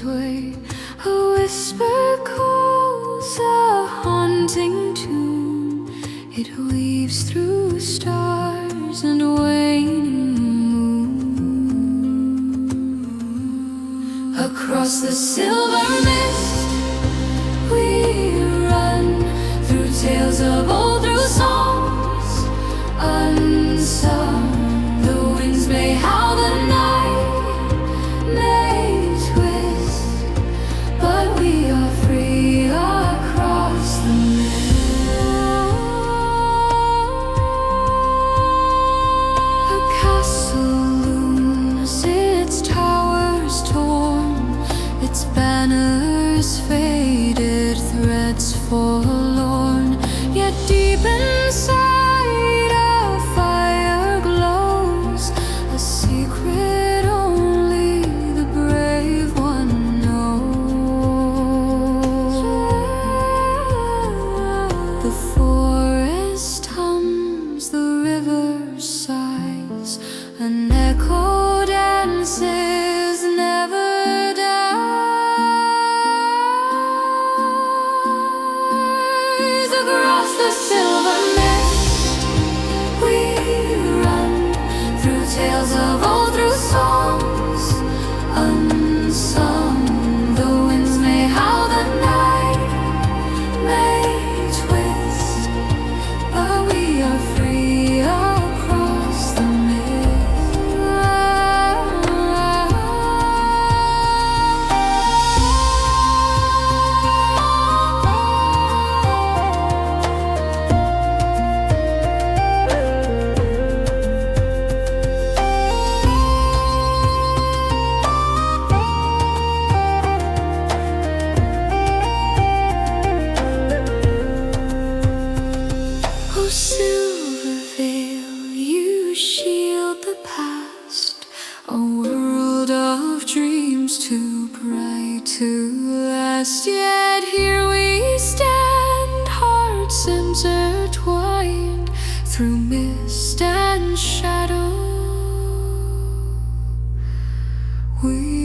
its way. A whisper calls, a haunting tune. It weaves through stars and waning moon. Across the silver mist we run, through tales of old, through songs unsung. The winds may howl, the night may twist, but we are free across the mist. A castle looms, its towers torn, its banners faded, threads forlorn. Yet deep inside a fire glows, a secret only the brave one knows. The forest hums, the river sighs, an echo dances, never dies. Across the silver mist we run, through tales of old, through songs unsung. The winds may howl, the night may twist, but we are free across the mist. Oh, silver veil, you shield the past, a world of dreams too bright to last. Yet here we stand, hearts intertwined, through mist and shadow we